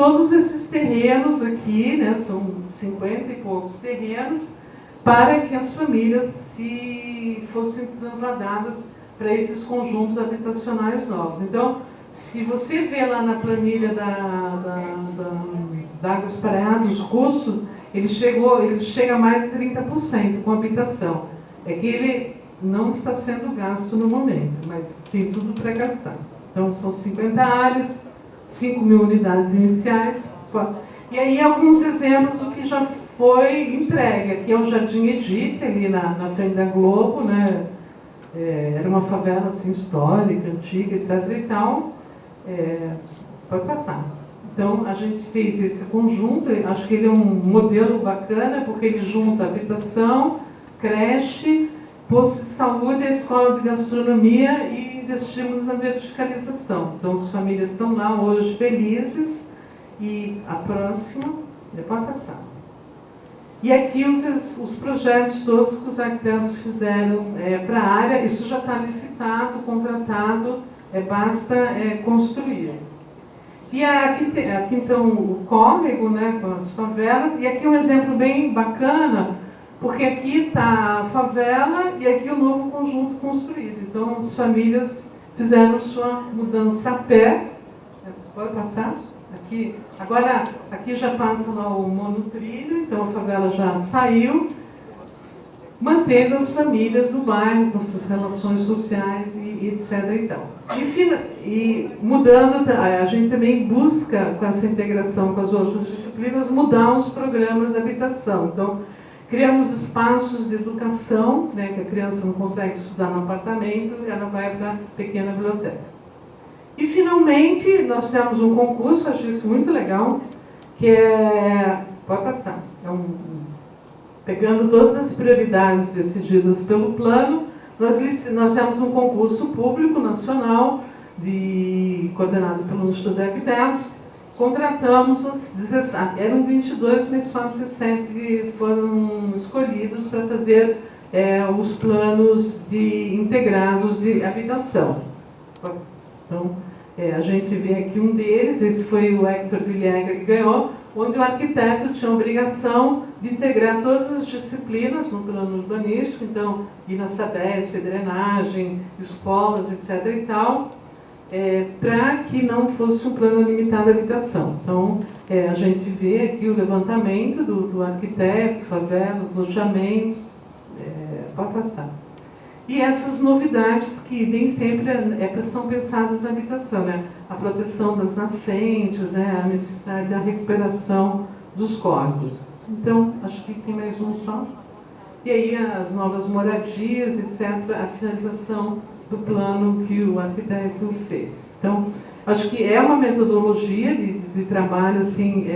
todos esses terrenos aqui, né, são 50 e poucos terrenos, para que as famílias se fossem trasladadas para esses conjuntos habitacionais novos. Então, se você vê lá na planilha da Águas para Água, os custos, ele chega a mais de 30% com habitação. É que ele não está sendo gasto no momento, mas tem tudo para gastar. Então, são 50 áreas, 5 mil unidades iniciais. E aí, alguns exemplos do que já foi entregue. Aqui é o Jardim Edith, ali na frente da Globo, né? Era uma favela assim, histórica, antiga, etc. e tal. Pode passar. Então, a gente fez esse conjunto. Acho que ele é um modelo bacana, porque ele junta habitação, creche, posto de saúde, a escola de gastronomia e investimos na verticalização. Então, as famílias estão lá hoje felizes. E a próxima, pode passar. E aqui os projetos todos que os arquitetos fizeram para a área, isso já está licitado, contratado, basta construir. E aqui então o córrego, né, com as favelas, e aqui um exemplo bem bacana, porque aqui está a favela e aqui o novo conjunto construído. Então as famílias fizeram sua mudança a pé. Pode passar? Aqui, agora, aqui já passa lá o monotrilho, então a favela já saiu, mantendo as famílias no bairro, com suas relações sociais e etc. e tal. E mudando, a gente também busca, com essa integração com as outras disciplinas, mudar os programas de habitação. Então, criamos espaços de educação, né, que a criança não consegue estudar no apartamento, ela vai para a pequena biblioteca. E, finalmente, nós fizemos um concurso, acho isso muito legal, que pode passar, pegando todas as prioridades decididas pelo plano, nós fizemos um concurso público nacional, coordenado pelo Instituto de Arquitetos, contratamos eram 22, mas só 17 que foram escolhidos para fazer os planos integrados de habitação. Então, a gente vê aqui um deles, esse foi o Hector Villega que ganhou, onde o arquiteto tinha a obrigação de integrar todas as disciplinas no plano urbanístico, então, ir na Sabesp, drenagem, escolas, etc. e tal, para que não fosse um plano limitado à habitação. Então, a gente vê aqui o levantamento do arquiteto, favelas, loteamentos, pode passar. E essas novidades que nem sempre são pensadas na habitação, né? A proteção das nascentes, né? A necessidade da recuperação dos córregos. Então, acho que tem mais um só. E aí as novas moradias, etc., a finalização do plano que o arquiteto fez. Então, acho que é uma metodologia de trabalho, assim,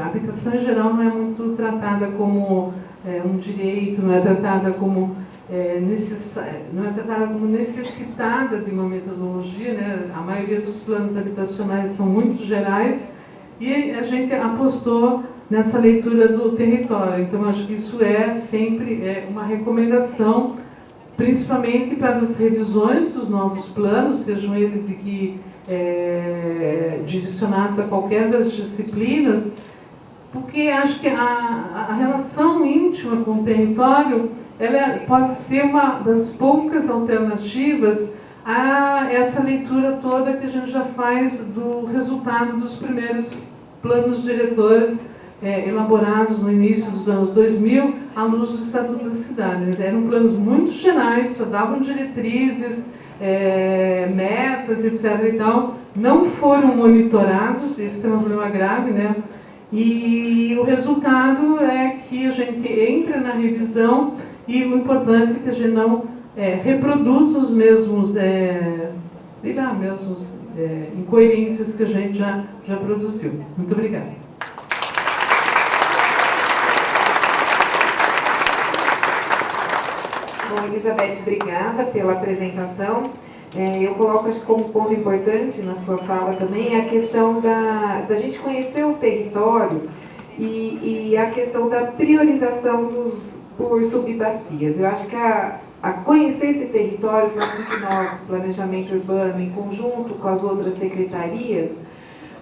a habitação em geral não é muito tratada como um direito, não é tratada como necessitada de uma metodologia, né? A maioria dos planos habitacionais são muito gerais e a gente apostou nessa leitura do território. Então, acho que isso é sempre uma recomendação, principalmente para as revisões dos novos planos, sejam eles direcionados a qualquer das disciplinas, porque acho que a relação íntima com o território ela pode ser uma das poucas alternativas a essa leitura toda que a gente já faz do resultado dos primeiros planos diretores elaborados no início dos anos 2000, à luz do Estatuto da Cidade. Eles eram planos muito gerais, só davam diretrizes, metas, etc. e tal, não foram monitorados, esse é um problema grave, né? E o resultado é que a gente entra na revisão e o importante é que a gente não reproduza os mesmos, incoerências que a gente já produziu. Muito obrigada. Bom, Elizabeth, obrigada pela apresentação. Eu coloco, acho que como ponto importante na sua fala também, a questão da gente conhecer o território e a questão da priorização por subbacias. Eu acho que a conhecer esse território faz com que nós, do planejamento urbano, em conjunto com as outras secretarias,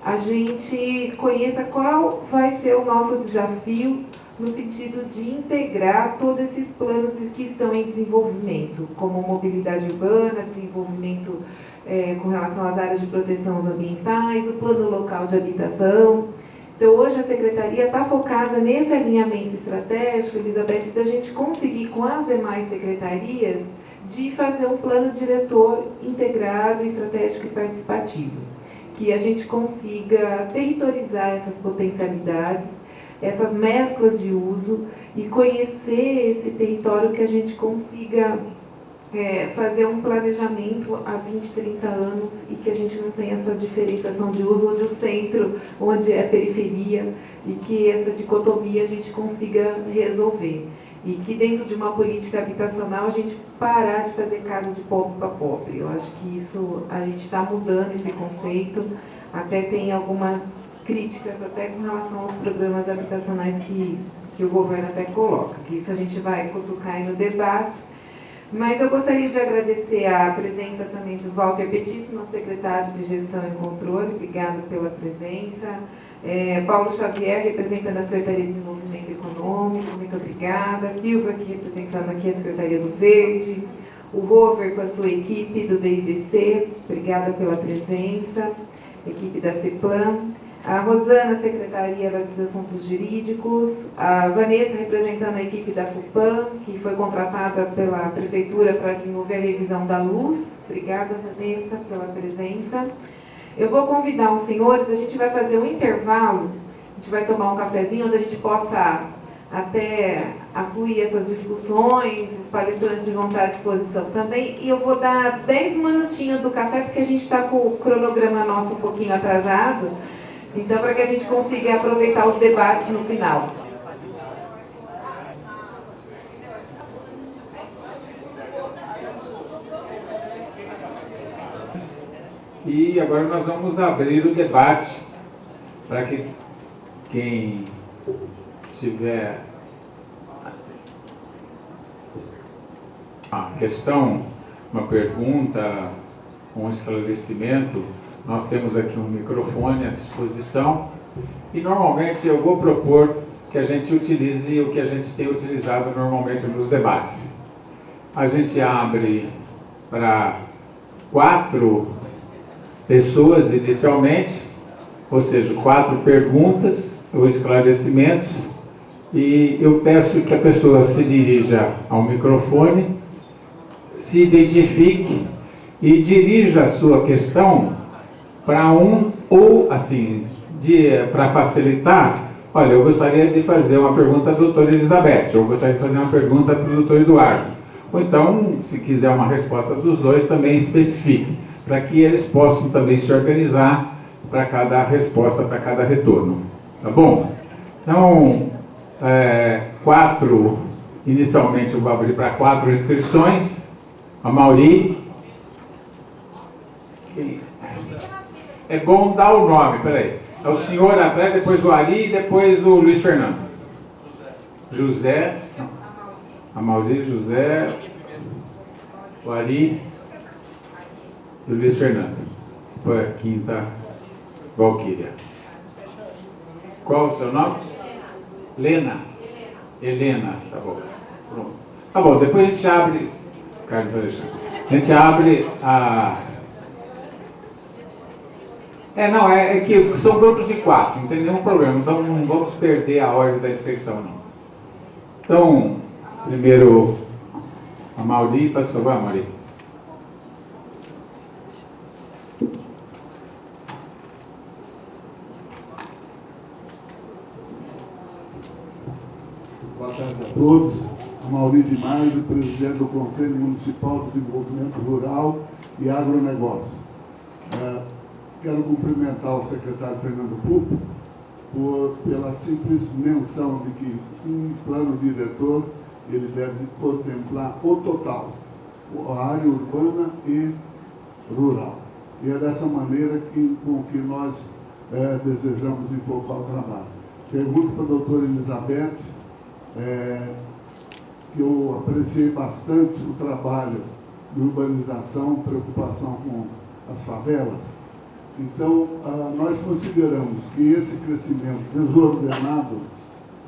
a gente conheça qual vai ser o nosso desafio no sentido de integrar todos esses planos que estão em desenvolvimento, como mobilidade urbana, desenvolvimento com relação às áreas de proteção ambientais, o plano local de habitação. Então, hoje a Secretaria está focada nesse alinhamento estratégico, Elizabeth, da gente conseguir com as demais secretarias de fazer um plano diretor integrado, estratégico e participativo, que a gente consiga territorializar essas potencialidades, essas mesclas de uso e conhecer esse território, que a gente consiga fazer um planejamento há 20, 30 anos e que a gente não tenha essa diferenciação de uso, onde o centro, onde é periferia, e que essa dicotomia a gente consiga resolver. E que dentro de uma política habitacional a gente parar de fazer casa de pobre para pobre. Eu acho que isso, a gente está mudando esse conceito, até tem algumas críticas até com relação aos programas habitacionais que o governo até coloca, que isso a gente vai cutucar aí no debate. Mas eu gostaria de agradecer a presença também do Walter Petit, nosso secretário de Gestão e Controle, obrigado pela presença. Paulo Xavier, representando a Secretaria de Desenvolvimento Econômico, muito obrigada. Silva, aqui representando aqui a Secretaria do Verde. O Rover com a sua equipe do DIDC, obrigada pela presença. Equipe da CEPLAN. A Rosana, Secretaria dos Assuntos Jurídicos, a Vanessa, representando a equipe da FUPAM, que foi contratada pela Prefeitura para desenvolver a revisão da luz. Obrigada, Vanessa, pela presença. Eu vou convidar os senhores, a gente vai fazer um intervalo, a gente vai tomar um cafezinho, onde a gente possa até afluir essas discussões, os palestrantes vão estar à disposição também, e eu vou dar 10 minutinhos do café, porque a gente está com o cronograma nosso um pouquinho atrasado, então, para que a gente consiga aproveitar os debates no final. E agora nós vamos abrir o debate para que quem tiver uma questão, uma pergunta, um esclarecimento, nós temos aqui um microfone à disposição e normalmente eu vou propor que a gente utilize o que a gente tem utilizado normalmente nos debates. A gente abre para 4 pessoas inicialmente, ou seja, 4 perguntas ou esclarecimentos, e eu peço que a pessoa se dirija ao microfone, se identifique e dirija a sua questão para ou assim, para facilitar, olha, eu gostaria de fazer uma pergunta à doutora Elizabeth, eu gostaria de fazer uma pergunta para o doutor Eduardo. Ou então, se quiser uma resposta dos dois, também especifique, para que eles possam também se organizar para cada resposta, para cada retorno. Tá bom? Então, 4, inicialmente eu vou abrir para 4 inscrições. A Mauri. É bom dar o nome, peraí. É o senhor atrás, depois o Ari e depois o Luiz Fernando. José. A Mauri, José. O Ari e o Luiz Fernando. Depois a quinta, Valquíria. Qual o seu nome? Lena. Helena, tá bom. Pronto. Tá bom, depois a gente abre. Carlos Alexandre. A gente abre a. É que são grupos de 4, não tem nenhum problema, então não vamos perder a ordem da inscrição, não. Então, primeiro, a Mauri, por favor, Mauri. Boa tarde a todos. Mauri de Maio, presidente do Conselho Municipal de Desenvolvimento Rural e Agronegócio. Quero cumprimentar o secretário Fernando Pupo pela simples menção de que um plano diretor ele deve contemplar o total, a área urbana e rural. E é dessa maneira com que nós desejamos enfocar o trabalho. Pergunto para a doutora Elizabeth, que eu apreciei bastante o trabalho de urbanização, preocupação com as favelas. Então, nós consideramos que esse crescimento desordenado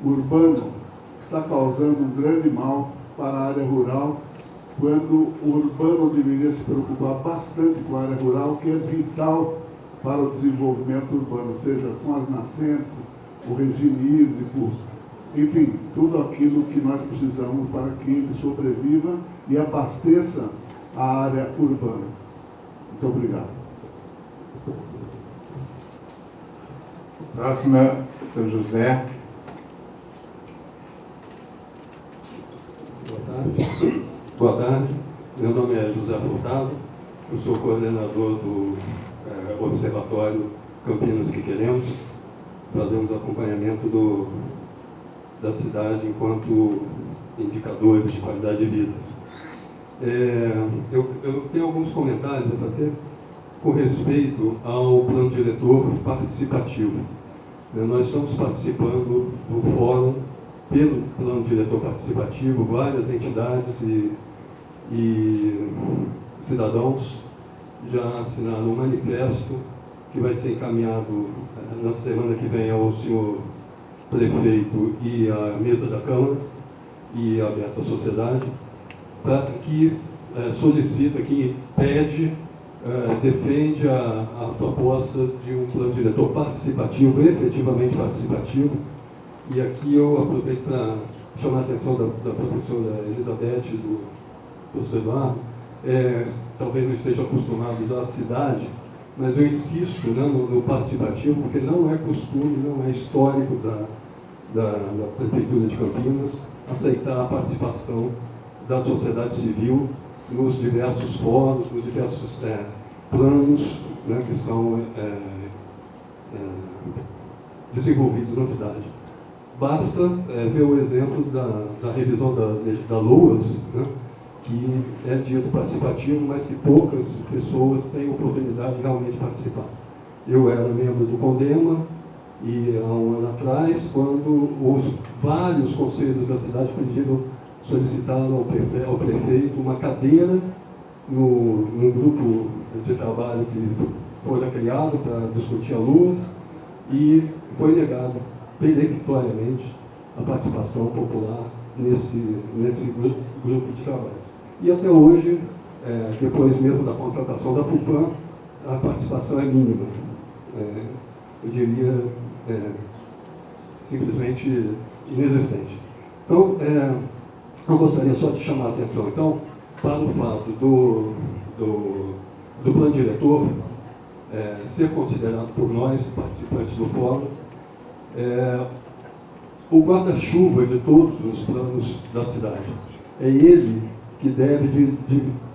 urbano está causando um grande mal para a área rural, quando o urbano deveria se preocupar bastante com a área rural, que é vital para o desenvolvimento urbano, ou seja, são as nascentes, o regime hídrico, enfim, tudo aquilo que nós precisamos para que ele sobreviva e abasteça a área urbana. Muito obrigado. Próximo é o seu José. Boa tarde. Meu nome é José Furtado. Eu sou coordenador do Observatório Campinas que Queremos. Fazemos acompanhamento da cidade enquanto indicadores de qualidade de vida. Eu tenho alguns comentários a fazer com respeito ao plano diretor participativo. Nós estamos participando do fórum pelo plano diretor participativo, várias entidades e cidadãos já assinaram um manifesto que vai ser encaminhado na semana que vem ao senhor prefeito e à mesa da Câmara e aberto à sociedade, que solicita, que pede, defende a proposta de um plano diretor participativo, efetivamente participativo. E aqui eu aproveito para chamar a atenção da professora Elizabeth e do professor Eduardo. Talvez não estejam acostumados à cidade, mas eu insisto, né, no participativo, porque não é costume, não é histórico da Prefeitura de Campinas aceitar a participação da sociedade civil nos diversos fóruns, nos diversos planos, né, que são desenvolvidos na cidade. Basta ver o exemplo da revisão da LOAS, né, que é dito participativo, mas que poucas pessoas têm oportunidade de realmente participar. Eu era membro do CONDEMA e há um ano atrás, quando os vários conselhos da cidade solicitaram ao prefeito uma cadeira num grupo de trabalho que fora criado para discutir a LOAS, e foi negado peremptoriamente a participação popular nesse grupo de trabalho. E até hoje, depois mesmo da contratação da FUPAM, a participação é mínima. Eu diria simplesmente inexistente. Então, eu gostaria só de chamar a atenção, então, para o fato do plano diretor ser considerado por nós, participantes do fórum, o guarda-chuva de todos os planos da cidade. É ele que deve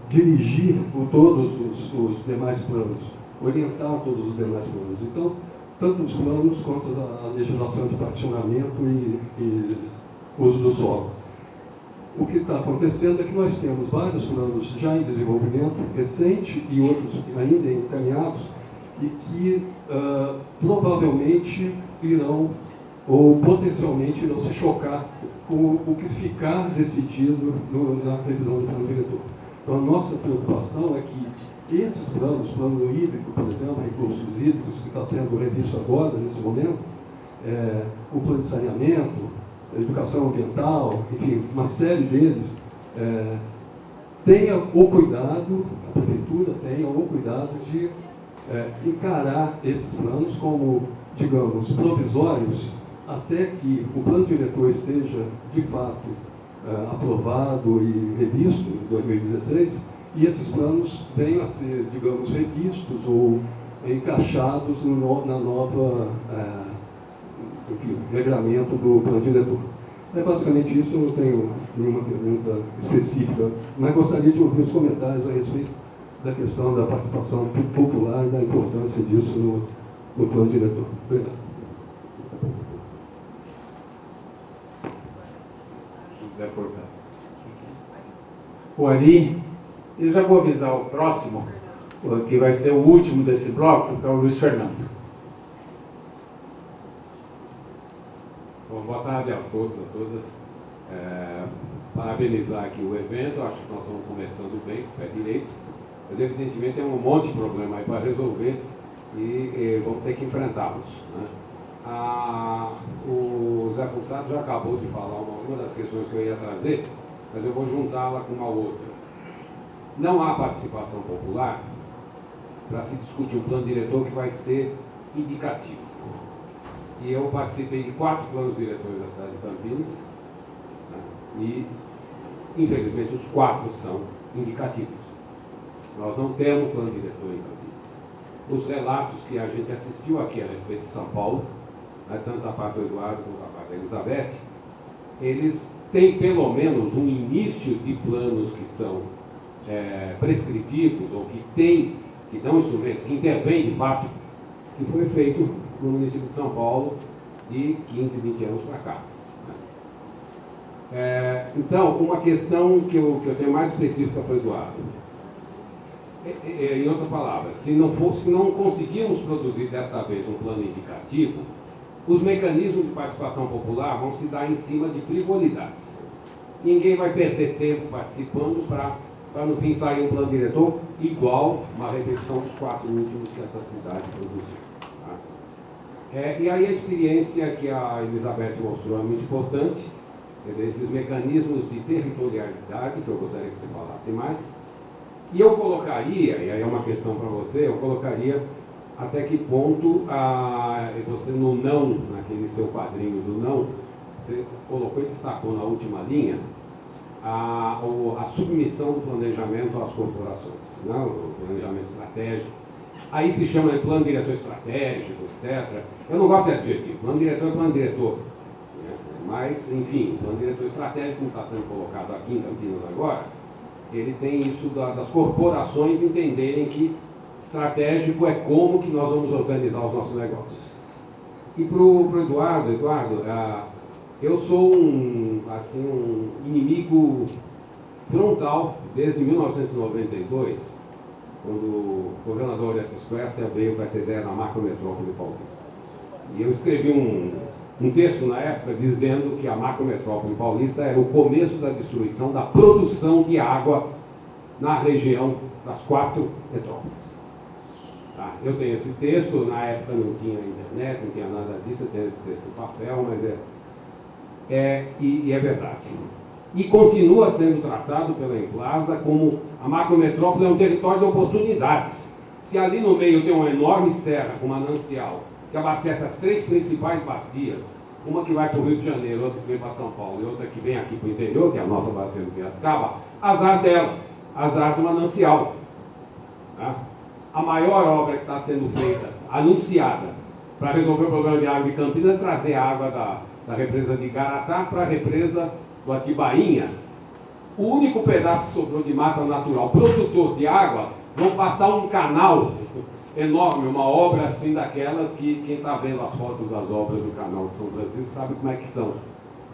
dirigir todos os demais planos, orientar todos os demais planos. Então, tanto os planos quanto a legislação de particionamento e uso do solo. O que está acontecendo é que nós temos vários planos já em desenvolvimento recente e outros ainda encaminhados, e que provavelmente irão, ou potencialmente irão se chocar com o que ficar decidido na revisão do plano diretor. Então, a nossa preocupação é que esses planos, plano hídrico, por exemplo, recursos hídricos, que está sendo revisto agora, nesse momento, o plano de saneamento, educação ambiental, enfim, uma série deles, tenha o cuidado, a prefeitura tenha o cuidado de encarar esses planos como, digamos, provisórios, até que o plano diretor esteja, de fato, aprovado e revisto em 2016, e esses planos venham a ser, digamos, revistos ou encaixados na nova regramento do plano diretor. É basicamente isso, eu não tenho nenhuma pergunta específica, mas gostaria de ouvir os comentários a respeito da questão da participação popular e da importância disso no plano diretor. Obrigado. José Furtado. O Ari, eu já vou avisar o próximo, que vai ser o último desse bloco, que é o Luiz Fernando. Bom, boa tarde a todos, a todas. Parabenizar aqui o evento, acho que nós estamos começando bem, com o pé direito, mas evidentemente tem um monte de problema aí para resolver e vamos ter que enfrentá-los, né? O Zé Furtado já acabou de falar uma das questões que eu ia trazer, mas eu vou juntá-la com uma outra. Não há participação popular para se discutir um plano diretor que vai ser indicativo. E eu participei de 4 planos diretores da cidade de Campinas, né? E, infelizmente, os 4 são indicativos. Nós não temos plano diretor em Campinas. Os relatos que a gente assistiu aqui a respeito de São Paulo, né, tanto da parte do Eduardo quanto da parte da Elizabeth, eles têm pelo menos um início de planos que são prescritivos, ou que dão instrumentos, que intervêm de fato, que foi feito no município de São Paulo de 15, 20 anos para cá. Então, uma questão que eu tenho mais específica para o Eduardo. Em outras palavras, se não conseguirmos produzir dessa vez um plano indicativo, os mecanismos de participação popular vão se dar em cima de frivolidades. Ninguém vai perder tempo participando para no fim sair um plano diretor igual uma repetição dos 4 últimos que essa cidade produziu. Tá? E aí a experiência que a Elizabeth mostrou é muito importante, quer dizer, esses mecanismos de territorialidade, que eu gostaria que você falasse mais. E eu colocaria, e aí é uma questão para você, eu colocaria até que ponto você no não, naquele seu quadrinho do não, você colocou e destacou na última linha a submissão do planejamento às corporações, né? O planejamento estratégico. Aí se chama de plano diretor estratégico, etc. Eu não gosto de adjetivo, plano diretor é plano diretor. Né? Mas, enfim, plano diretor estratégico, como está sendo colocado aqui em Campinas agora, ele tem isso das corporações entenderem que estratégico é como que nós vamos organizar os nossos negócios. E para o Eduardo, eu sou um inimigo frontal desde 1992, quando o governador Orestes Quercia veio com essa ideia da macrometrópole paulista. E eu escrevi um texto na época dizendo que a macrometrópole paulista era o começo da destruição da produção de água na região das 4 metrópoles. Tá? Eu tenho esse texto, na época não tinha internet, não tinha nada disso, eu tenho esse texto em papel, mas é verdade. E continua sendo tratado pela Emplasa como a macrometrópole é um território de oportunidades. Se ali no meio tem uma enorme serra com manancial que abastece as 3 principais bacias, uma que vai para o Rio de Janeiro, outra que vem para São Paulo e outra que vem aqui para o interior, que é a nossa bacia do Piracicaba, azar dela, azar do manancial. Tá? A maior obra que está sendo feita, anunciada, para resolver o problema de água de Campinas é trazer a água da represa de Igaratá para a represa do Atibainha. O único pedaço que sobrou de mata natural, produtor de água, vão passar um canal enorme, uma obra assim daquelas que quem está vendo as fotos das obras do canal de São Francisco sabe como é que são.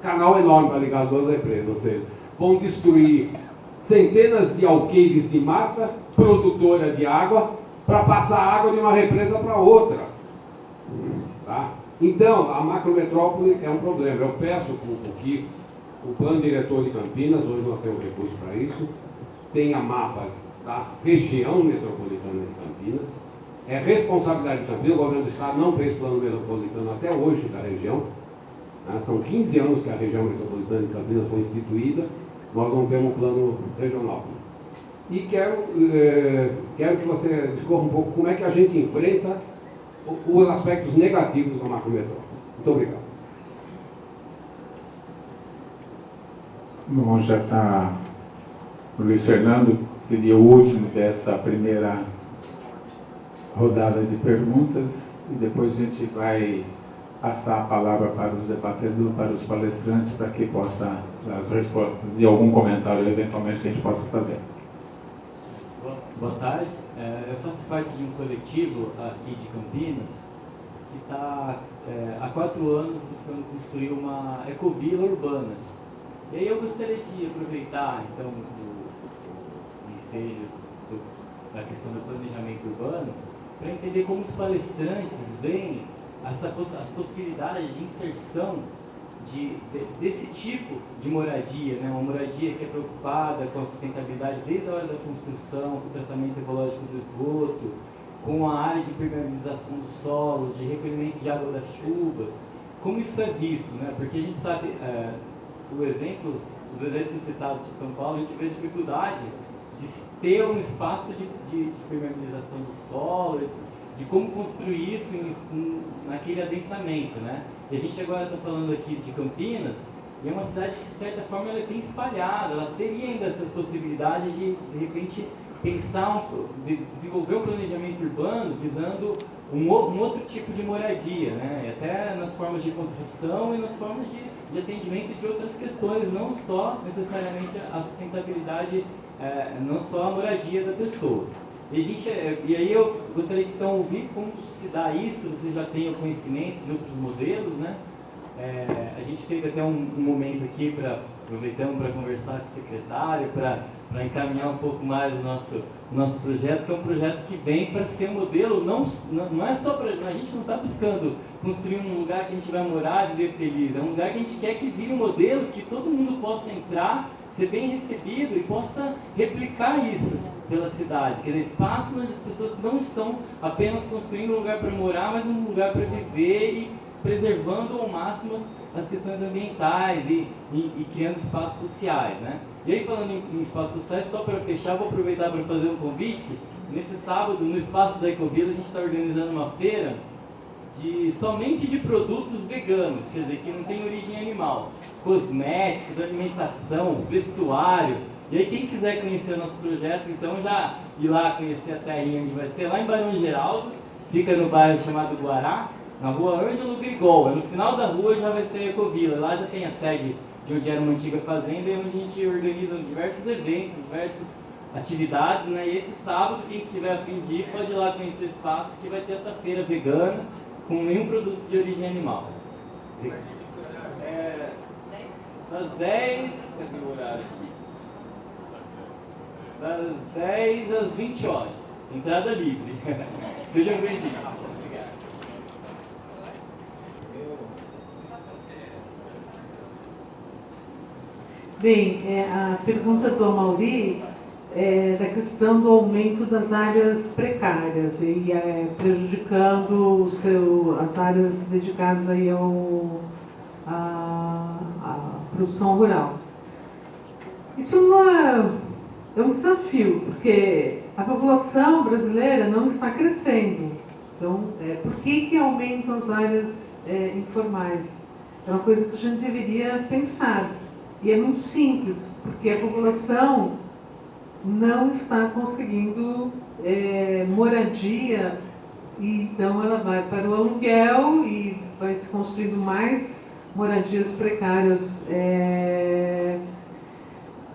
Canal enorme para ligar as 2 represas, ou seja, vão destruir centenas de alqueires de mata, produtora de água, para passar água de uma represa para outra. Tá? Então, a macrometrópole é um problema. Eu peço que o plano diretor de Campinas, hoje nós temos recurso para isso, tenha mapas da região metropolitana de Campinas. É responsabilidade de Campinas, o governo do estado não fez plano metropolitano até hoje da região. Né? São 15 anos que a região metropolitana de Campinas foi instituída, nós não temos um plano regional. E quero que você discorra um pouco como é que a gente enfrenta os aspectos negativos da macrometrópole. Muito obrigado. Bom, já está. O Luiz Fernando seria o último dessa primeira rodada de perguntas e depois a gente vai passar a palavra para os debatedores, para os palestrantes, para que possa dar as respostas e algum comentário eventualmente que a gente possa fazer. Boa tarde. Eu faço parte de um coletivo aqui de Campinas que está há 4 anos buscando construir uma ecovila urbana. E aí eu gostaria de aproveitar então o ensejo da questão do planejamento urbano para entender como os palestrantes veem as possibilidades de inserção desse tipo de moradia, né? Uma moradia que é preocupada com a sustentabilidade desde a hora da construção, com o tratamento ecológico do esgoto, com a área de permeabilização do solo, de recolhimento de água das chuvas, como isso é visto, né? Porque a gente sabe, os exemplos citados de São Paulo, a gente vê a dificuldade de ter um espaço de permeabilização do solo, de como construir isso naquele adensamento, né? E a gente agora está falando aqui de Campinas, e é uma cidade que, de certa forma, ela é bem espalhada, ela teria ainda essa possibilidade de repente, desenvolver um planejamento urbano visando um outro tipo de moradia, né? E até nas formas de construção e nas formas de atendimento de outras questões, não só necessariamente a sustentabilidade, não só a moradia da pessoa. E aí eu gostaria de então ouvir como se dá isso, vocês já têm o conhecimento de outros modelos, né? A gente teve até um momento aqui, aproveitamos para conversar com o secretário, para encaminhar um pouco mais o nosso projeto, que é um projeto que vem para ser um modelo, não é só para... A gente não está buscando construir um lugar que a gente vai morar e viver feliz, é um lugar que a gente quer que vire um modelo que todo mundo possa entrar, ser bem recebido e possa replicar isso pela cidade, que é um espaço onde as pessoas não estão apenas construindo um lugar para morar, mas um lugar para viver e preservando ao máximo as questões ambientais e criando espaços sociais, né? E aí, falando em espaços sociais, só para fechar, vou aproveitar para fazer um convite. Nesse sábado, no espaço da Ecovila, a gente está organizando uma feira somente de produtos veganos, quer dizer, que não tem origem animal. Cosméticos, alimentação, vestuário. E aí, quem quiser conhecer o nosso projeto, então já ir lá conhecer a terrinha onde vai ser, lá em Barão Geraldo, fica no bairro chamado Guará, na rua Ângelo Grigol. No final da rua já vai ser a Ecovila. Lá já tem a sede de onde era uma antiga fazenda, e onde a gente organiza diversos eventos, diversas atividades, né? E esse sábado, quem tiver a fim de ir, pode ir lá conhecer o espaço, que vai ter essa feira vegana, com nenhum produto de origem animal. Das 10... Cadê o horário aqui? Das 10 às 20 horas. Entrada livre. Sejam bem-vindos. Bem, a pergunta do Amaury é da questão do aumento das áreas precárias e prejudicando as áreas dedicadas aí à produção rural. Isso é um desafio, porque a população brasileira não está crescendo. Então, por que aumentam as áreas informais? É uma coisa que a gente deveria pensar. E é muito simples, porque a população não está conseguindo moradia, e então ela vai para o aluguel e vai se construindo mais moradias precárias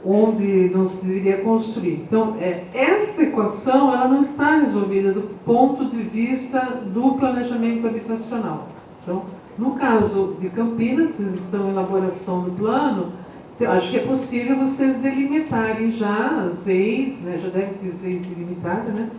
onde não se deveria construir. Então, esta equação ela não está resolvida do ponto de vista do planejamento habitacional. Então, no caso de Campinas, vocês estão em elaboração do plano. Eu acho que é possível vocês delimitarem já as ZEIs, né? Já deve ter ZEIs delimitada, né?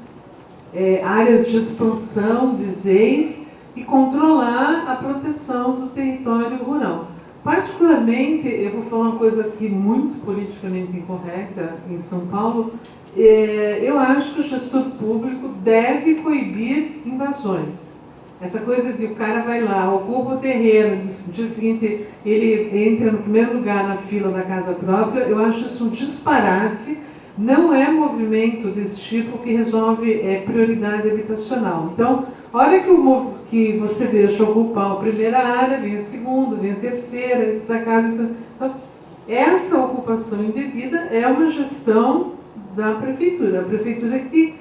Áreas de expansão de ZEIs e controlar a proteção do território rural. Particularmente, eu vou falar uma coisa aqui muito politicamente incorreta em São Paulo, eu acho que o gestor público deve coibir invasões. Essa coisa de o cara vai lá, ocupa o terreno, no dia seguinte ele entra no primeiro lugar na fila da casa própria, eu acho isso um disparate, não é movimento desse tipo que resolve prioridade habitacional. Então, a hora que você deixa ocupar a primeira área, vem a segunda, vem a terceira, esse da casa. Então, essa ocupação indevida é uma gestão da prefeitura. A prefeitura que,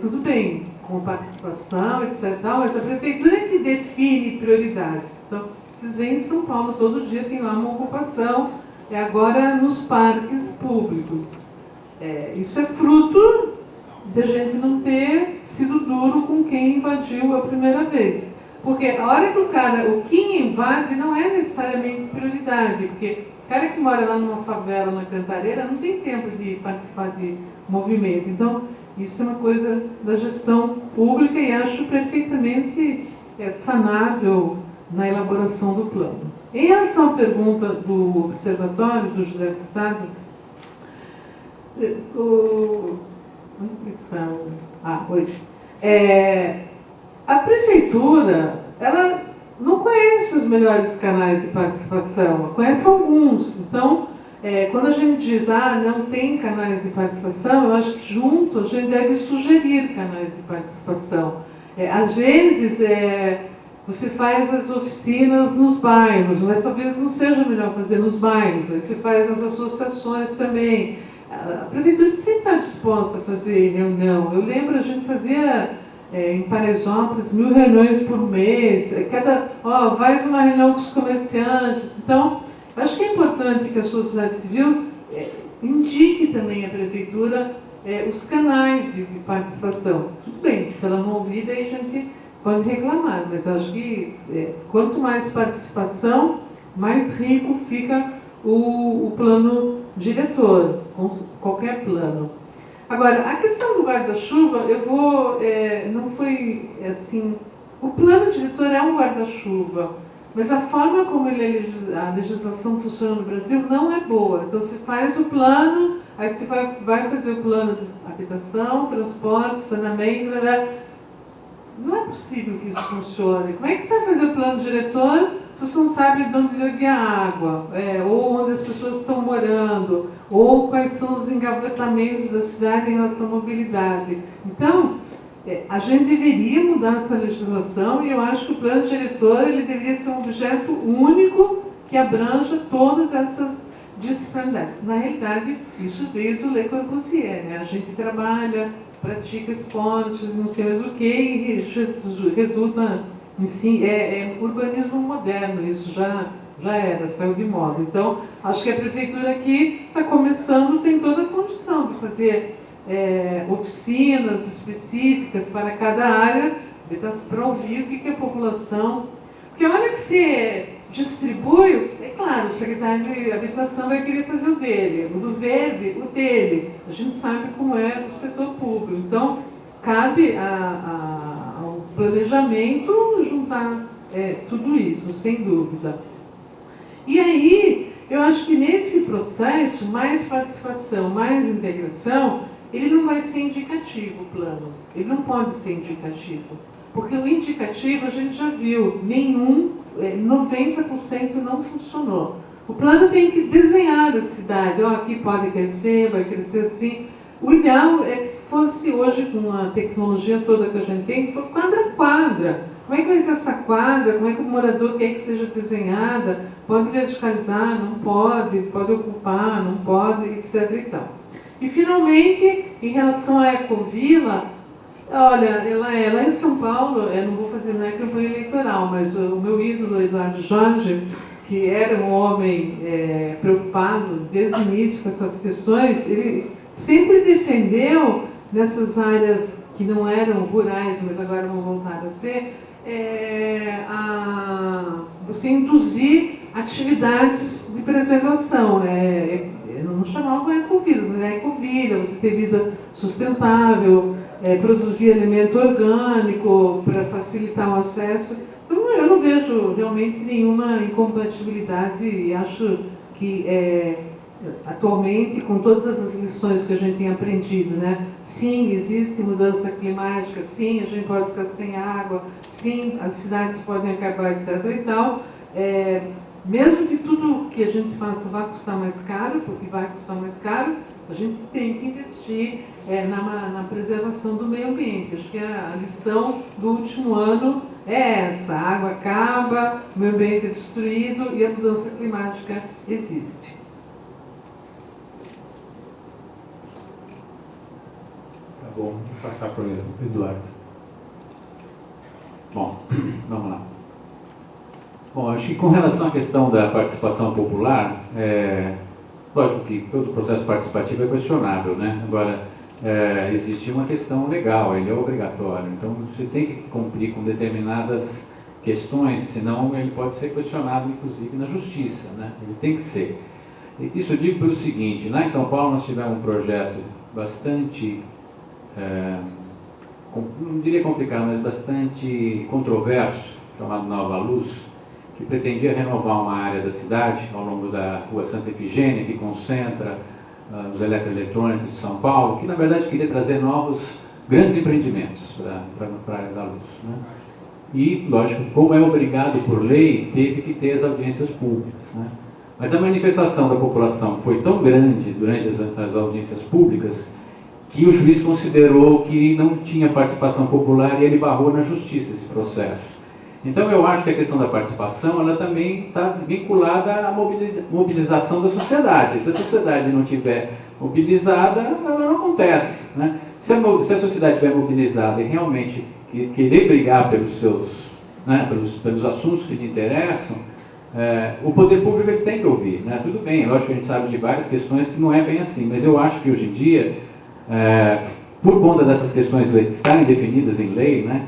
tudo bem, com participação, etc. Mas a prefeitura é que define prioridades. Então, vocês veem em São Paulo, todo dia tem lá uma ocupação, agora nos parques públicos. Isso é fruto de a gente não ter sido duro com quem invadiu a primeira vez. Porque a hora que quem invade não é necessariamente prioridade, porque o cara que mora lá numa favela, na Cantareira, não tem tempo de participar de movimento. Então, isso é uma coisa da gestão pública e acho perfeitamente sanável na elaboração do plano. Em relação à pergunta do observatório, do José Furtado, onde está oi. A prefeitura, ela não conhece os melhores canais de participação, conhece alguns. Então, quando a gente diz, não tem canais de participação, eu acho que junto a gente deve sugerir canais de participação. Às vezes, você faz as oficinas nos bairros, mas talvez não seja melhor fazer nos bairros. Aí você faz as associações também. A prefeitura sempre está disposta a fazer reunião. Eu lembro, a gente fazia em Paraisópolis 1000 reuniões por mês. Faz uma reunião com os comerciantes. Então, acho que é importante que a sociedade civil indique também à prefeitura os canais de participação. Tudo bem, se ela não ouvir, daí a gente pode reclamar, mas acho que quanto mais participação, mais rico fica o plano diretor, qualquer plano. Agora, a questão do guarda-chuva, não foi assim, o plano diretor é um guarda-chuva, mas a forma como a legislação funciona no Brasil não é boa. Então, você faz o plano, aí você vai fazer o plano de habitação, transporte, saneamento, não é possível que isso funcione. Como é que você vai fazer o plano diretor se você não sabe de onde vai vir a água, ou onde as pessoas estão morando, ou quais são os engavetamentos da cidade em relação à mobilidade? Então, a gente deveria mudar essa legislação e eu acho que o plano diretor ele deveria ser um objeto único que abranja todas essas disciplinaridades. Na realidade, isso veio do Le Corbusier, né? A gente trabalha, pratica esportes, não sei mais o que, e resulta em si, urbanismo moderno, isso já saiu de moda. Então, acho que a prefeitura aqui está começando, tem toda a condição de fazer oficinas específicas para cada área, para ouvir o que a população... Porque a hora que você distribui, é claro, o secretário de habitação vai querer fazer o dele, o do verde, o dele. A gente sabe como é o setor público. Então, cabe ao planejamento juntar tudo isso, sem dúvida. E aí, eu acho que nesse processo, mais participação, mais integração, ele não vai ser indicativo, o plano. Ele não pode ser indicativo. Porque o indicativo, a gente já viu, 90% não funcionou. O plano tem que desenhar a cidade. Aqui pode crescer, vai crescer assim. O ideal é que se fosse hoje, com a tecnologia toda que a gente tem, for quadra a quadra. Como é que vai ser essa quadra? Como é que o morador quer que seja desenhada? Pode verticalizar? Não pode. Pode ocupar? Não pode, etc. E tal. E, finalmente, em relação à Ecovila, olha, lá em São Paulo, eu não vou fazer, não é campanha eleitoral, mas o meu ídolo, Eduardo Jorge, que era um homem preocupado desde o início com essas questões, ele sempre defendeu, nessas áreas que não eram rurais, mas agora vão voltar a ser, você induzir atividades de preservação. Não chamava Ecovila, mas é Ecovila, você ter vida sustentável, produzir alimento orgânico para facilitar o acesso. Então, eu não vejo realmente nenhuma incompatibilidade e acho que atualmente, com todas as lições que a gente tem aprendido, né? Sim, existe mudança climática, sim, a gente pode ficar sem água, sim, as cidades podem acabar, etc. e tal. Mesmo que tudo que a gente faça vá custar mais caro, porque vai custar mais caro, a gente tem que investir na preservação do meio ambiente. Acho que a lição do último ano é essa: a água acaba, o meio ambiente é destruído e a mudança climática existe. Tá bom, vou passar para o Eduardo. Bom, vamos lá. Bom, acho que com relação à questão da participação popular, lógico que todo processo participativo é questionável, né? Agora, existe uma questão legal, ele é obrigatório, então você tem que cumprir com determinadas questões, senão ele pode ser questionado, inclusive, na justiça, né? Ele tem que ser. Isso eu digo pelo seguinte: lá em São Paulo nós tivemos um projeto bastante, não diria complicado, mas bastante controverso, chamado Nova Luz, que pretendia renovar uma área da cidade ao longo da Rua Santa Efigênia, que concentra os eletroeletrônicos de São Paulo, que na verdade queria trazer novos grandes empreendimentos para a área da luz, né? E, lógico, como é obrigado por lei, teve que ter as audiências públicas, né? Mas a manifestação da população foi tão grande durante as audiências públicas que o juiz considerou que não tinha participação popular e ele barrou na justiça esse processo. Então eu acho que a questão da participação ela também está vinculada à mobilização da sociedade. Se a sociedade não estiver mobilizada, ela não acontece, né? Se a sociedade estiver mobilizada e realmente querer brigar pelos seus, né, pelos assuntos que lhe interessam, o poder público ele tem que ouvir, né? Tudo bem, lógico que a gente sabe de várias questões que não é bem assim, mas eu acho que hoje em dia, por conta dessas questões estarem definidas em lei, né,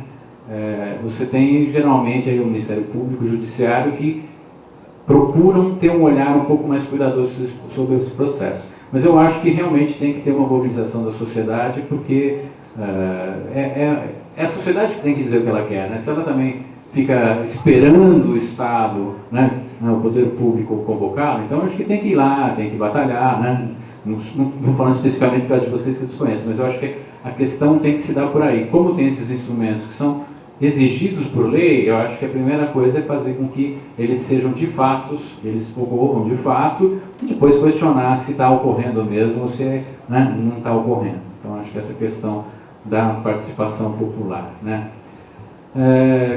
você tem geralmente aí o Ministério Público, o Judiciário, que procuram ter um olhar um pouco mais cuidadoso sobre esse processo. Mas eu acho que realmente tem que ter uma mobilização da sociedade, porque é a sociedade que tem que dizer o que ela quer, né? Se ela também fica esperando o Estado, né, o poder público convocá-lo, então acho que tem que ir lá, tem que batalhar, né? Não estou falando especificamente do caso de vocês que desconhecem, mas eu acho que a questão tem que se dar por aí. Como tem esses instrumentos que são exigidos por lei, eu acho que a primeira coisa é fazer com que eles sejam de fato, eles ocorram de fato, e depois questionar se está ocorrendo mesmo ou se, né, não está ocorrendo. Então acho que essa questão da participação popular, né?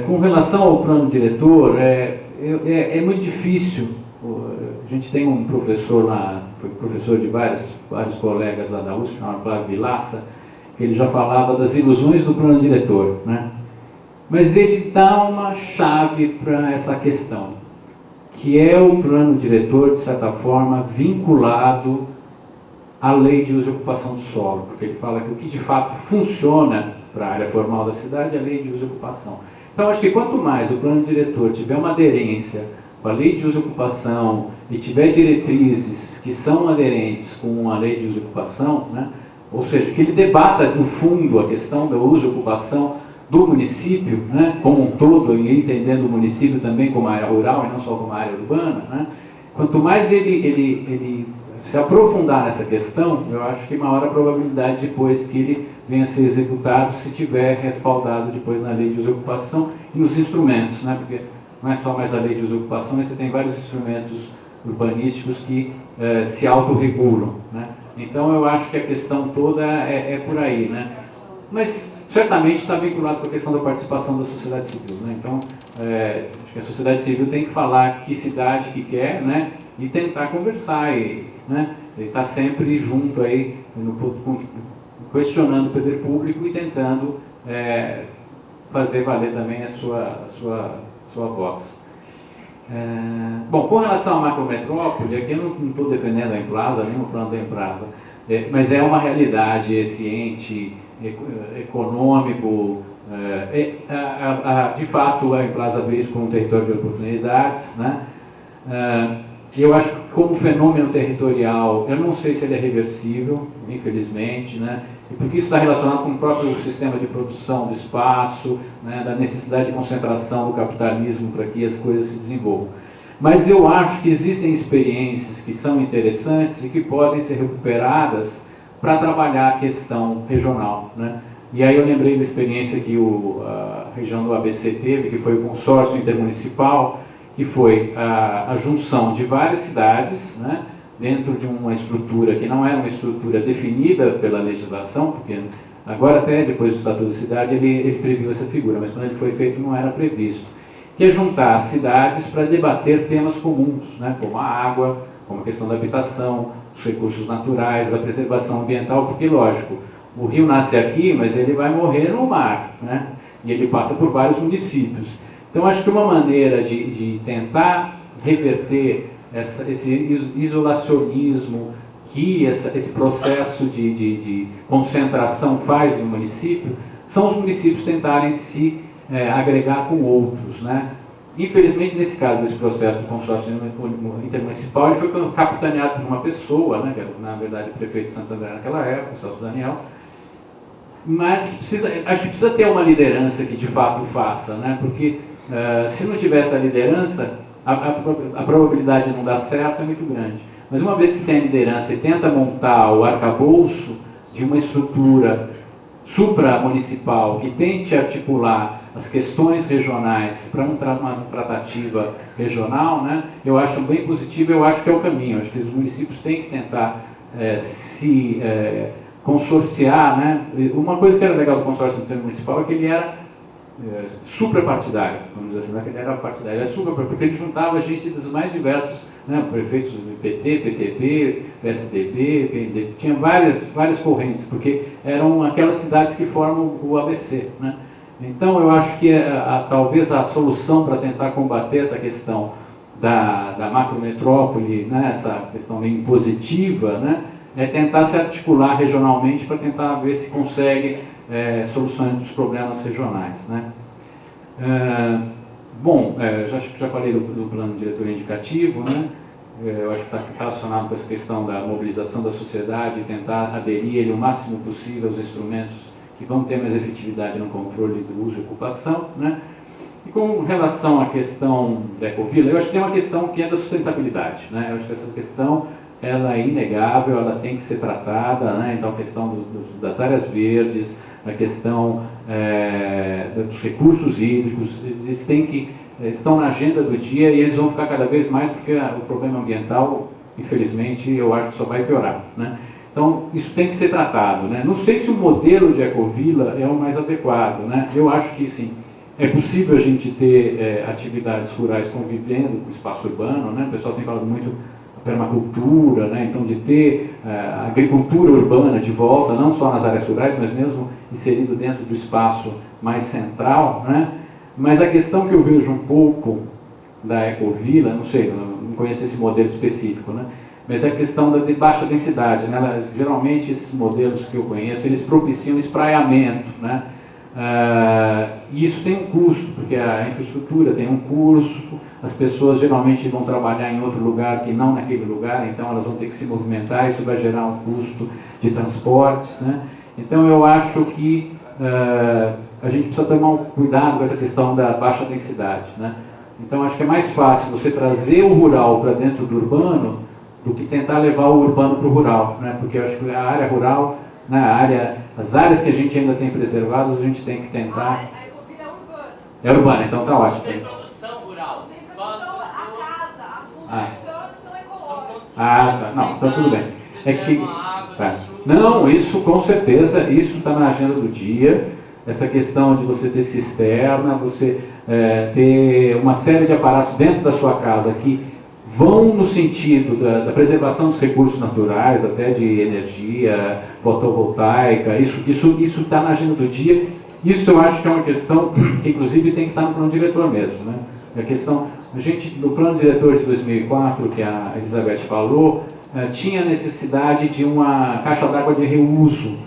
Com relação ao plano diretor, é muito difícil. A gente tem um professor lá, foi professor de vários colegas lá da USP, chamado Flávio Vilaça, que ele já falava das ilusões do plano diretor, né? Mas ele dá uma chave para essa questão, que é o plano diretor, de certa forma, vinculado à lei de uso e ocupação do solo, porque ele fala que o que de fato funciona para a área formal da cidade é a lei de uso e ocupação. Então, acho que quanto mais o plano diretor tiver uma aderência com a lei de uso e ocupação e tiver diretrizes que são aderentes com a lei de uso e ocupação, né? Ou seja, que ele debata no fundo a questão do uso e ocupação do município, né, como um todo, e entendendo o município também como área rural e não só como área urbana, né? Quanto mais ele se aprofundar nessa questão, eu acho que maior a probabilidade depois que ele venha a ser executado, se tiver respaldado depois na lei de uso e ocupação e nos instrumentos, né? Porque não é só mais a lei de uso e ocupação, mas você tem vários instrumentos urbanísticos que se autorregulam, né? Então eu acho que a questão toda é por aí, né? Mas certamente está vinculado com a questão da participação da sociedade civil, né? Então acho que a sociedade civil tem que falar que cidade que quer, né? E tentar conversar e, né, estar sempre junto aí, questionando o poder público e tentando fazer valer também a sua voz. Bom, com relação à macrometrópole, aqui eu não estou defendendo a Emplasa, nem o plano da Emplasa, mas é uma realidade esse ente econômico. De fato, a Emplasa vê isso como um território de oportunidades, né? Eu acho que como fenômeno territorial, eu não sei se ele é reversível, infelizmente, né? Porque isso está relacionado com o próprio sistema de produção do espaço, né? Da necessidade de concentração do capitalismo para que as coisas se desenvolvam. Mas eu acho que existem experiências que são interessantes e que podem ser recuperadas para trabalhar a questão regional, né? E aí eu lembrei da experiência que a região do ABC teve, que foi o consórcio intermunicipal, que foi a junção de várias cidades, né, dentro de uma estrutura que não era uma estrutura definida pela legislação, porque agora até depois do Estatuto da Cidade ele previu essa figura, mas quando ele foi feito não era previsto, que é juntar as cidades para debater temas comuns, né, como a água, como a questão da habitação, os recursos naturais, da preservação ambiental, porque, lógico, o rio nasce aqui, mas ele vai morrer no mar, né, e ele passa por vários municípios. Então, acho que uma maneira de tentar reverter esse isolacionismo que esse processo de concentração faz no município, são os municípios tentarem se agregar com outros, né? Infelizmente, nesse caso, desse processo do consórcio intermunicipal, ele foi capitaneado por uma pessoa, né, que era, na verdade, o prefeito de Santo André naquela época, o Celso Daniel. Mas acho que precisa ter uma liderança que de fato faça, né? Porque se não tiver essa liderança, a probabilidade de não dar certo é muito grande. Mas uma vez que você tem a liderança e tenta montar o arcabouço de uma estrutura supramunicipal que tente articular as questões regionais para uma tratativa regional, né, eu acho bem positivo, eu acho que é o caminho. Acho que os municípios têm que tentar se consorciar, né. Uma coisa que era legal do consórcio intermunicipal é que ele era suprapartidário, vamos dizer assim, não é que ele era partidário, ele era suprapartidário, porque ele juntava gente dos mais diversos, né, prefeitos do PT, PTB, PSDB, PMDB, tinha várias correntes, porque eram aquelas cidades que formam o ABC, né. Então eu acho que talvez a solução para tentar combater essa questão da macrometrópole, né, essa questão meio impositiva, né, é tentar se articular regionalmente para tentar ver se consegue soluções dos problemas regionais, né. Já falei do plano diretor indicativo, né. Eu acho que está relacionado com essa questão da mobilização da sociedade e tentar aderir ele o máximo possível aos instrumentos que vão ter mais efetividade no controle do uso e ocupação, né. E com relação à questão da Ecovila, eu acho que tem uma questão que é da sustentabilidade, né. Eu acho que essa questão ela é inegável, ela tem que ser tratada, né. Então a questão das áreas verdes, a questão dos recursos hídricos, eles estão na agenda do dia e eles vão ficar cada vez mais, porque o problema ambiental, infelizmente, eu acho que só vai piorar, né? Então, isso tem que ser tratado, né? Não sei se o modelo de ecovila é o mais adequado, né? Eu acho que, sim, é possível a gente ter atividades rurais convivendo com o espaço urbano, né? O pessoal tem falado muito permacultura, né? Então de ter a agricultura urbana de volta, não só nas áreas rurais, mas mesmo inserido dentro do espaço mais central, né? Mas a questão que eu vejo um pouco da ecovila, não sei, não conheço esse modelo específico, né? Mas é a questão da baixa densidade, né? Geralmente esses modelos que eu conheço, eles propiciam espraiamento, né? E isso tem um custo, porque a infraestrutura tem um custo, as pessoas geralmente vão trabalhar em outro lugar que não naquele lugar, então elas vão ter que se movimentar, isso vai gerar um custo de transportes, né? Então eu acho que a gente precisa tomar um cuidado com essa questão da baixa densidade, né? Então acho que é mais fácil você trazer o rural para dentro do urbano do que tentar levar o urbano para o rural, né? Porque eu acho que a área rural, né, as áreas que a gente ainda tem preservadas, a gente tem que tentar... A ecovila é urbana. É urbana, então tá ótimo. Tem produção rural. Tem produção, a casa, a construção são ecológicas. Tá. Não, então tudo bem. É que... Não, isso com certeza, isso está na agenda do dia. Essa questão de você ter cisterna, você ter uma série de aparatos dentro da sua casa que vão no sentido da preservação dos recursos naturais, até de energia fotovoltaica, isso está na agenda do dia. Isso eu acho que é uma questão que inclusive tem que estar no plano diretor mesmo, né? A questão, no plano diretor de 2004, que a Elizabeth falou, tinha necessidade de uma caixa d'água de reuso,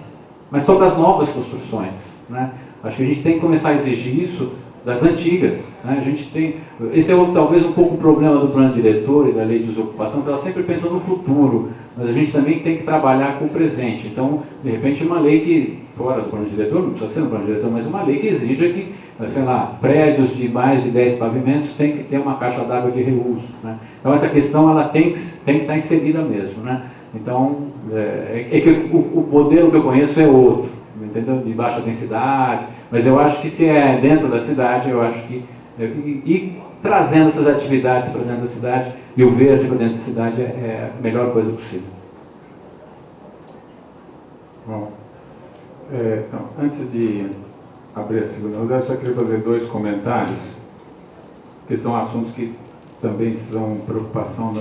mas só das novas construções, né? Acho que a gente tem que começar a exigir isso das antigas, né? A gente tem, esse é talvez um pouco o problema do plano diretor e da lei de desocupação, que ela sempre pensa no futuro, mas a gente também tem que trabalhar com o presente. Então, de repente, uma lei que, fora do plano diretor, não precisa ser no plano diretor, mas uma lei que exija que, sei lá, prédios de mais de 10 pavimentos tem que ter uma caixa d'água de reuso, né? Então, essa questão ela tem que estar inserida mesmo, né? Então, que o modelo que eu conheço é outro, entendeu? De baixa densidade, mas eu acho que se é dentro da cidade, eu acho que e trazendo essas atividades para dentro da cidade e o verde para dentro da cidade é a melhor coisa possível. Bom, então, antes de abrir a segunda rodada, eu só queria fazer 2 comentários, que são assuntos que também são preocupação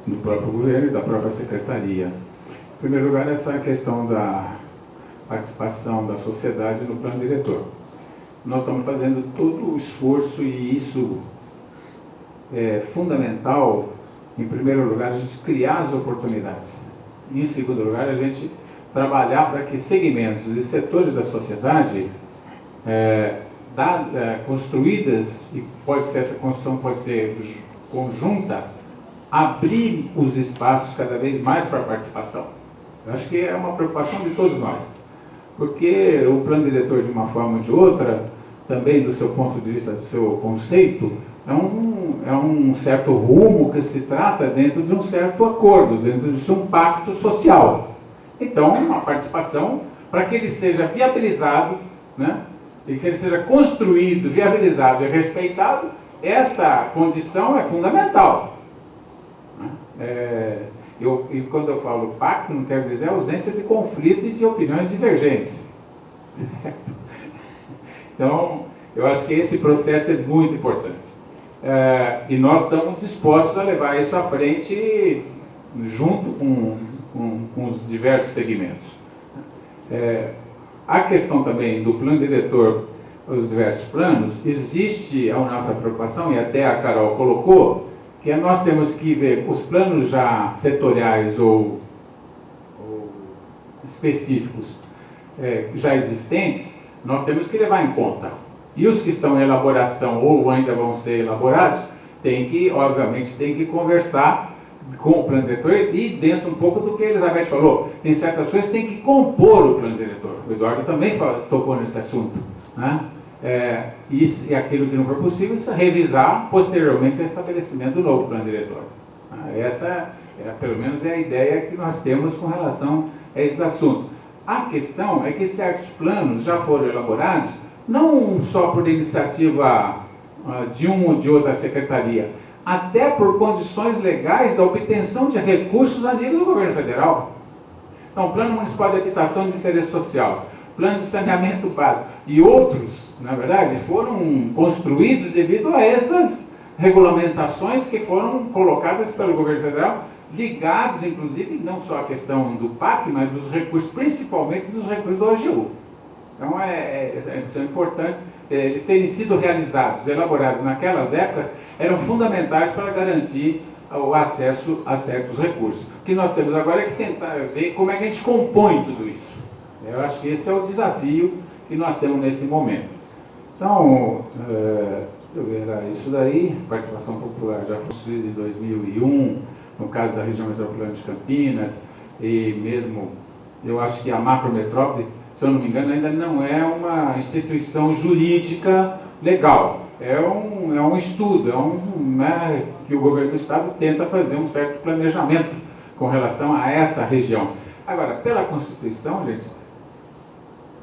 do próprio governo e da própria secretaria. Em primeiro lugar, essa questão da participação da sociedade no plano diretor. Nós estamos fazendo todo o esforço e isso é fundamental, em primeiro lugar, a gente criar as oportunidades. E, em segundo lugar, a gente trabalhar para que segmentos e setores da sociedade construídas, e pode ser, essa construção pode ser conjunta, abrir os espaços cada vez mais para a participação. Eu acho que é uma preocupação de todos nós. Porque o plano diretor, de uma forma ou de outra, também do seu ponto de vista, do seu conceito, é um certo rumo que se trata dentro de um certo acordo, dentro de um pacto social. Então, a participação para que ele seja viabilizado, né? E que ele seja construído, viabilizado e respeitado, essa condição é fundamental. E quando eu falo pacto, não quero dizer ausência de conflito e de opiniões divergentes. Certo? Então, eu acho que esse processo é muito importante. E nós estamos dispostos a levar isso à frente junto com os diversos segmentos. A questão também do plano diretor, os diversos planos, existe a nossa preocupação, e até a Carol colocou, que nós temos que ver os planos já setoriais ou específicos já existentes, nós temos que levar em conta. E os que estão em elaboração ou ainda vão ser elaborados, obviamente, tem que conversar com o plano diretor e dentro um pouco do que a Elizabeth falou. Tem certas coisas que tem que compor o plano diretor. O Eduardo também tocou nesse assunto, né? E aquilo que não for possível, revisar posteriormente o estabelecimento do novo plano diretor. Essa, pelo menos, é a ideia que nós temos com relação a esses assuntos. A questão é que certos planos já foram elaborados, não só por iniciativa de uma ou de outra secretaria, até por condições legais da obtenção de recursos a nível do governo federal. Então, Plano Municipal de Habitação de Interesse Social, Plano de Saneamento Básico e outros, na verdade, foram construídos devido a essas regulamentações que foram colocadas pelo governo federal, ligados, inclusive, não só à questão do PAC, mas dos recursos, principalmente dos recursos do AGU. Então, é importante, eles terem sido realizados, elaborados naquelas épocas, eram fundamentais para garantir o acesso a certos recursos. O que nós temos agora é que tentar ver como é que a gente compõe tudo isso. Eu acho que esse é o desafio que nós temos nesse momento. Então, era isso daí, participação popular já construída em 2001, no caso da região metropolitana de Campinas, e mesmo, eu acho que a macrometrópole, se eu não me engano, ainda não é uma instituição jurídica legal. É um estudo, que o governo do Estado tenta fazer um certo planejamento com relação a essa região. Agora, pela Constituição, gente,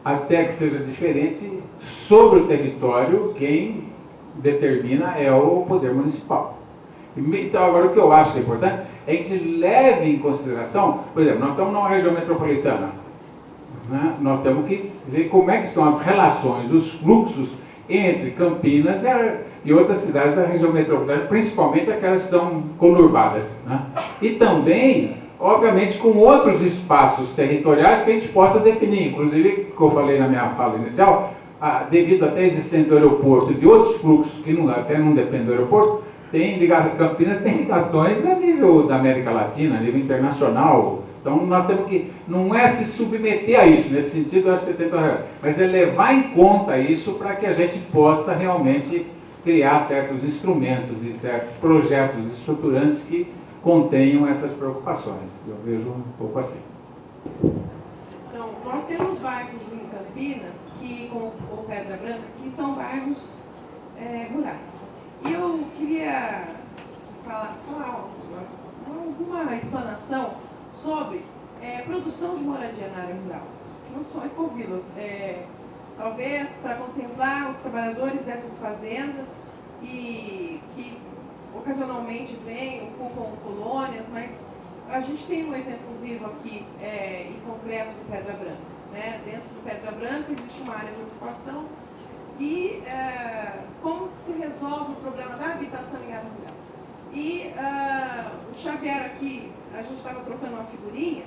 até que seja diferente, sobre o território, quem determina é o poder municipal. Então, agora, o que eu acho que é importante é que a gente leve em consideração, por exemplo, nós estamos numa região metropolitana, né? Nós temos que ver como é que são as relações, os fluxos entre Campinas e outras cidades da região metropolitana, principalmente aquelas que são conurbadas, né? E também, obviamente, com outros espaços territoriais que a gente possa definir, inclusive, como eu falei na minha fala inicial, devido até à existência do aeroporto e de outros fluxos que até não dependem do aeroporto, Campinas tem ligações a nível da América Latina, a nível internacional. Então, nós temos que, não é se submeter a isso, nesse sentido, eu acho que você tenta, mas é levar em conta isso para que a gente possa realmente criar certos instrumentos e certos projetos estruturantes que contenham essas preocupações. Eu vejo um pouco assim. Então, nós temos bairros em Campinas, como o Pedra Branca, que são bairros rurais. E eu queria falar alguma explanação sobre produção de moradia na área rural, que não são ecovilas, talvez para contemplar os trabalhadores dessas fazendas e que ocasionalmente vêm, ocupam colônias, mas a gente tem um exemplo vivo aqui, em concreto, do Pedra Branca, né? Dentro do Pedra Branca existe uma área de ocupação e como que se resolve o problema da habitação em área rural. E o Xavier aqui, a gente estava trocando uma figurinha,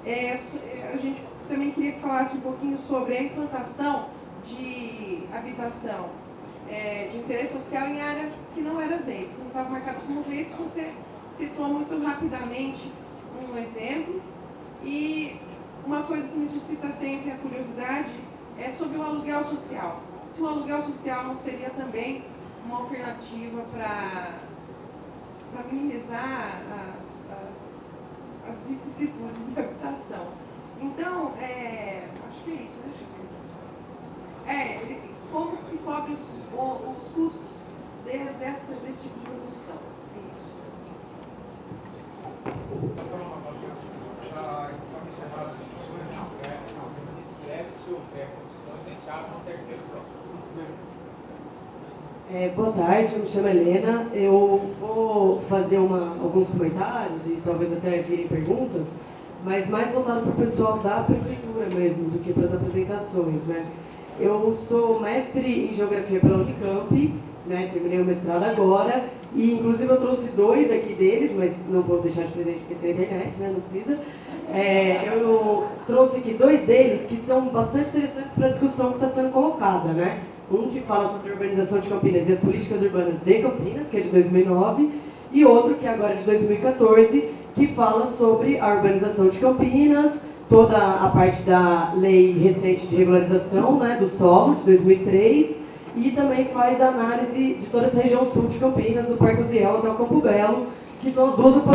a gente também queria que falasse um pouquinho sobre a implantação de habitação de interesse social em áreas que não eram ZEIS, que não estavam marcadas como ZEIS, que você citou muito rapidamente um exemplo. E uma coisa que me suscita sempre a curiosidade é sobre o aluguel social. Se o aluguel social não seria também uma alternativa para minimizar as vicissitudes de habitação. Então, acho que é isso, né, Chico? Como se cobre os custos desse tipo de produção. É isso. Já estão encerradas as discussões? se houver condições, a gente abre um terceiro bloco. Boa tarde, eu me chamo Helena. Eu vou fazer alguns comentários e talvez até virem perguntas, mas mais voltado para o pessoal da prefeitura mesmo, do que para as apresentações, né? Eu sou mestre em geografia pela Unicamp, né? Terminei o mestrado agora, e inclusive eu trouxe 2 aqui deles, mas não vou deixar de presente porque tem na internet, né? Não precisa. Eu trouxe aqui 2 deles que são bastante interessantes para a discussão que está sendo colocada, né? Um que fala sobre a urbanização de Campinas e as políticas urbanas de Campinas, que é de 2009, e outro que agora é de 2014, que fala sobre a urbanização de Campinas, toda a parte da lei recente de regularização, né, do solo, de 2003, e também faz a análise de toda essa região sul de Campinas, do Parque Uziel até o Campo Belo, que são as 2